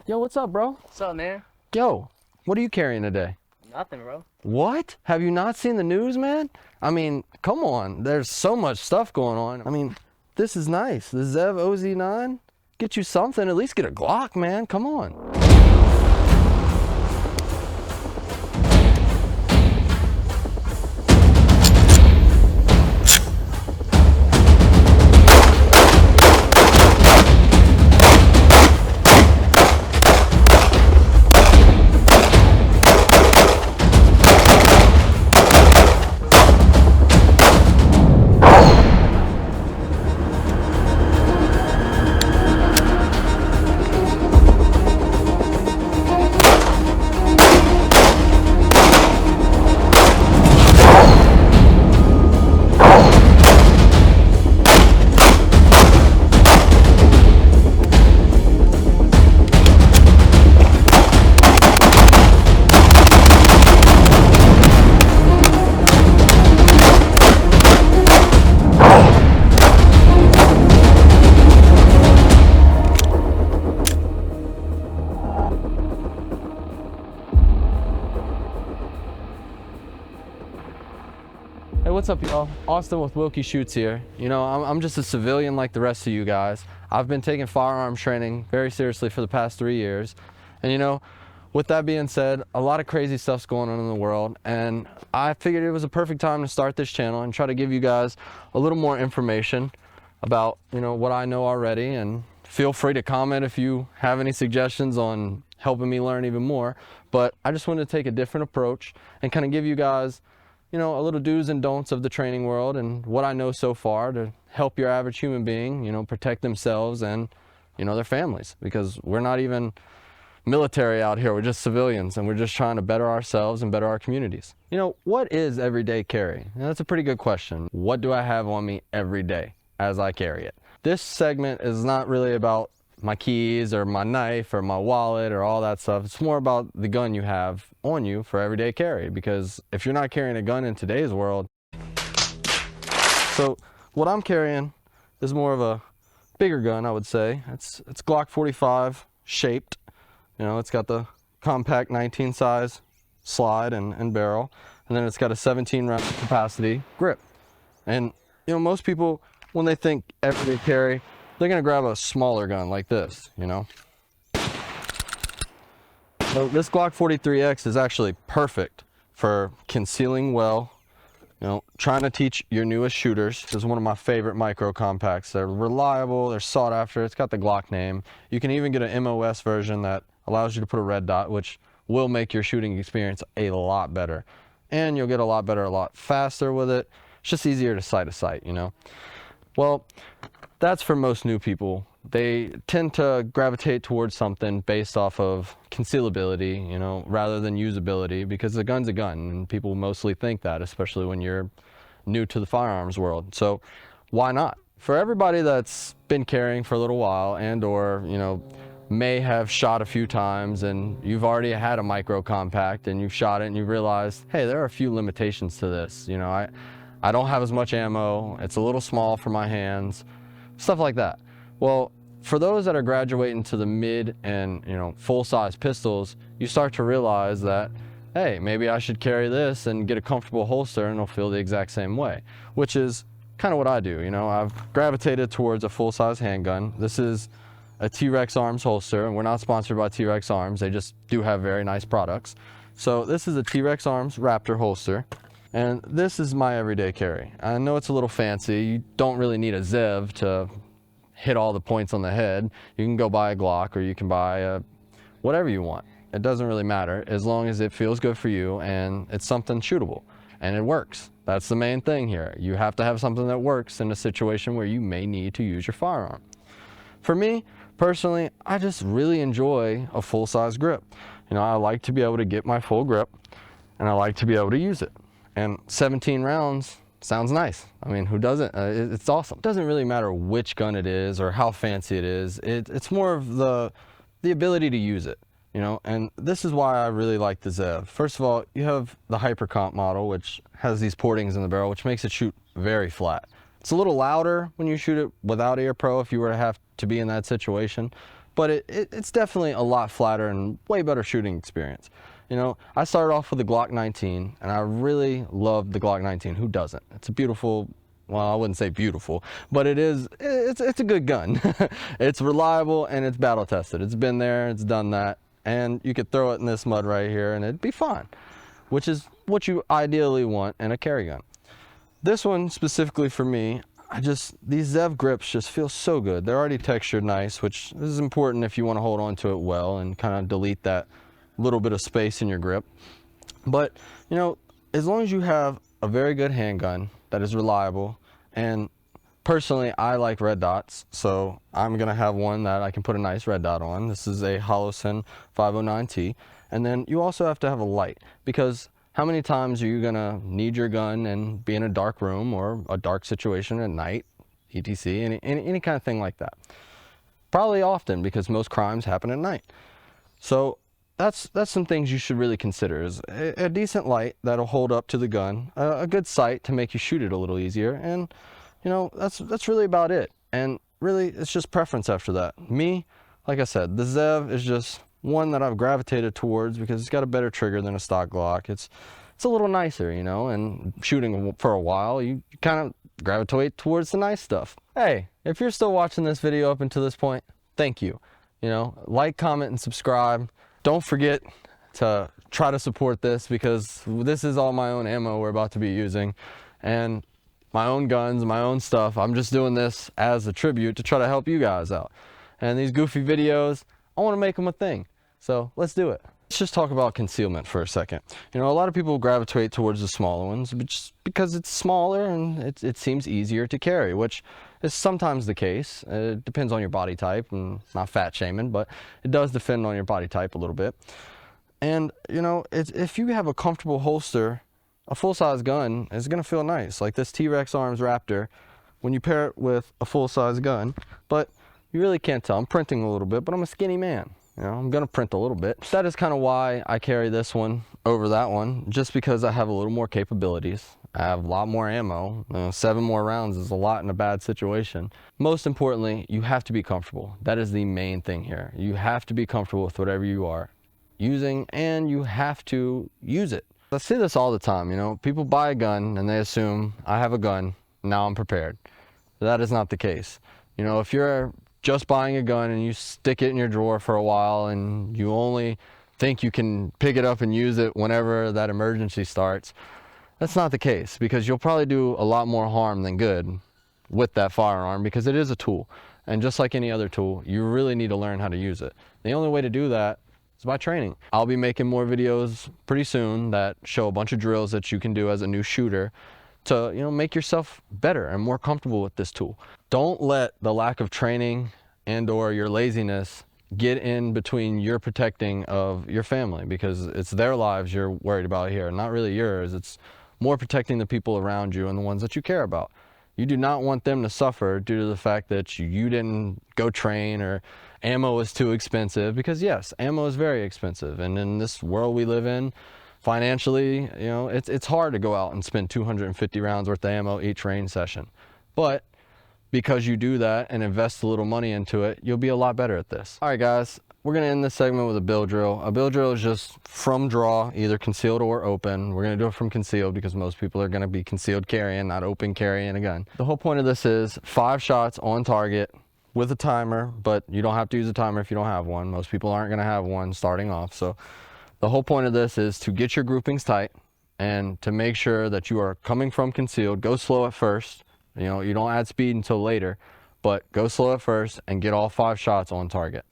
Yo, what's up, bro? What's up, man? Yo, what are you carrying today? Nothing, bro. What? Have you not seen the news, man? I mean, come on. There's so much stuff going on. I mean, this is nice. The Zev OZ9. Get you something. At least get a Glock, man. Come on. Hey, what's up, y'all? Austin with Wilkie Shoots here. You know, I'm just a civilian like the rest of you guys. I've been taking firearm training very seriously for the past 3 years. And you know, with that being said, a lot of crazy stuff's going on in the world, and I figured it was a perfect time to start this channel and try to give you guys a little more information about, you know, what I know already. And feel free to comment if you have any suggestions on helping me learn even more. But I just wanted to take a different approach and kind of give you guys, you know, a little do's and don'ts of the training world and what I know so far to help your average human being, you know, protect themselves and, you know, their families, because we're not even military out here. We're just civilians, and we're just trying to better ourselves and better our communities. You know, what is everyday carry? Now, that's a pretty good question. What do I have on me every day as I carry it? This segment is not really about my keys or my knife or my wallet or all that stuff. It's more about the gun you have on you for everyday carry, because if you're not carrying a gun in today's world. So what I'm carrying is more of a bigger gun, I would say. It's Glock 45 shaped. You know, it's got the compact 19 size slide and barrel, and then it's got a 17 round capacity grip. And you know, most people, when they think everyday carry, they're gonna grab a smaller gun like this, you know. So this Glock 43X is actually perfect for concealing well, you know, trying to teach your newest shooters. This is one of my favorite micro compacts. They're reliable, they're sought after, it's got the Glock name. You can even get an MOS version that allows you to put a red dot, which will make your shooting experience a lot better. And you'll get a lot better, a lot faster with it. It's just easier to sight to sight, you know. Well, that's for most new people. They tend to gravitate towards something based off of concealability, you know, rather than usability, because the gun's a gun, and people mostly think that, especially when you're new to the firearms world. So why not? For everybody that's been carrying for a little while and or, you know, may have shot a few times, and you've already had a micro compact and you've shot it and you realized, hey, there are a few limitations to this. You know, I don't have as much ammo, it's a little small for my hands, stuff like that. Well, for those that are graduating to the mid and, you know, full-size pistols, you start to realize that, hey, maybe I should carry this and get a comfortable holster and it'll feel the exact same way, which is kind of what I do. You know, I've gravitated towards a full-size handgun. This is a T-Rex Arms holster, and we're not sponsored by T-Rex Arms. They just do have very nice products. So this is a T-Rex Arms Raptor holster, and this is my everyday carry. I know it's a little fancy. You don't really need a Zev to hit all the points on the head. You can go buy a Glock, or you can buy whatever you want. It doesn't really matter, as long as it feels good for you and it's something shootable and it works. That's the main thing here. You have to have something that works in a situation where you may need to use your firearm. For me, personally, I just really enjoy a full-size grip. You know, I like to be able to get my full grip, and I like to be able to use it. And 17 rounds sounds nice. I mean, who doesn't? It's awesome. It doesn't really matter which gun it is or how fancy it is. It's more of the ability to use it, you know. And this is why I really like the Zev. First of all, you have the Hypercomp model, which has these portings in the barrel, which makes it shoot very flat. It's a little louder when you shoot it without Air Pro if you were to have to be in that situation, but it's definitely a lot flatter and way better shooting experience. You know, I started off with the Glock 19, and I really loved the Glock 19. Who doesn't? It's a beautiful, well, I wouldn't say beautiful, but it's a good gun. It's reliable and it's battle tested. It's been there, it's done that, and you could throw it in this mud right here and it'd be fine, which is what you ideally want in a carry gun. This one specifically for me, these Zev grips just feel so good. They're already textured nice, which is important if you want to hold on to it well and kind of delete that little bit of space in your grip. But, you know, as long as you have a very good handgun that is reliable, and personally I like red dots, so I'm gonna have one that I can put a nice red dot on. This is a Holosun 509T. And then you also have to have a light, because how many times are you gonna need your gun and be in a dark room or a dark situation at night, etc, any kind of thing like that? Probably often, because most crimes happen at night. So that's some things you should really consider, is a decent light that'll hold up to the gun, a good sight to make you shoot it a little easier, and you know, that's really about it. And really, it's just preference after that. Me, like I said, the Zev is just one that I've gravitated towards because it's got a better trigger than a stock Glock. It's a little nicer, you know, and shooting for a while, you kind of gravitate towards the nice stuff. Hey, if you're still watching this video up until this point, thank you. You know, like, comment, and subscribe. Don't forget to try to support this, because this is all my own ammo we're about to be using, and my own guns, my own stuff. I'm just doing this as a tribute to try to help you guys out. And these goofy videos, I want to make them a thing. So let's do it. Let's just talk about concealment for a second. You know, a lot of people gravitate towards the smaller ones just because it's smaller and it seems easier to carry, which is sometimes the case. It depends on your body type, and it's not fat shaming, but it does depend on your body type a little bit. And you know, if you have a comfortable holster, a full-size gun is gonna feel nice. Like this T-Rex Arms Raptor, when you pair it with a full-size gun, but you really can't tell. I'm printing a little bit, but I'm a skinny man. You know, I'm gonna print a little bit. That is kind of why I carry this one over that one, just because I have a little more capabilities. I have a lot more ammo. You know, 7 more rounds is a lot in a bad situation. Most importantly, you have to be comfortable. That is the main thing here. You have to be comfortable with whatever you are using, and you have to use it. I see this all the time. You know, people buy a gun and they assume I have a gun, now I'm prepared. That is not the case. You know, if you're just buying a gun and you stick it in your drawer for a while and you only think you can pick it up and use it whenever that emergency starts, that's not the case, because you'll probably do a lot more harm than good with that firearm, because it is a tool. And just like any other tool, you really need to learn how to use it. The only way to do that is by training. I'll be making more videos pretty soon that show a bunch of drills that you can do as a new shooter to, you know, make yourself better and more comfortable with this tool. Don't let the lack of training and or your laziness get in between your protecting of your family, because it's their lives you're worried about here, not really yours. It's more protecting the people around you and the ones that you care about. You do not want them to suffer due to the fact that you didn't go train, or ammo is too expensive, because yes, ammo is very expensive, and in this world we live in, financially, you know, it's hard to go out and spend 250 rounds worth of ammo each range session. But because you do that and invest a little money into it, you'll be a lot better at this. All right, guys, we're gonna end this segment with a bill drill. A bill drill is just from draw, either concealed or open. We're gonna do it from concealed because most people are gonna be concealed carrying, not open carrying a gun. The whole point of this is 5 shots on target with a timer, but you don't have to use a timer if you don't have one. Most people aren't gonna have one starting off. So the whole point of this is to get your groupings tight and to make sure that you are coming from concealed. Go slow at first. You know, you don't add speed until later, but go slow at first and get all 5 shots on target.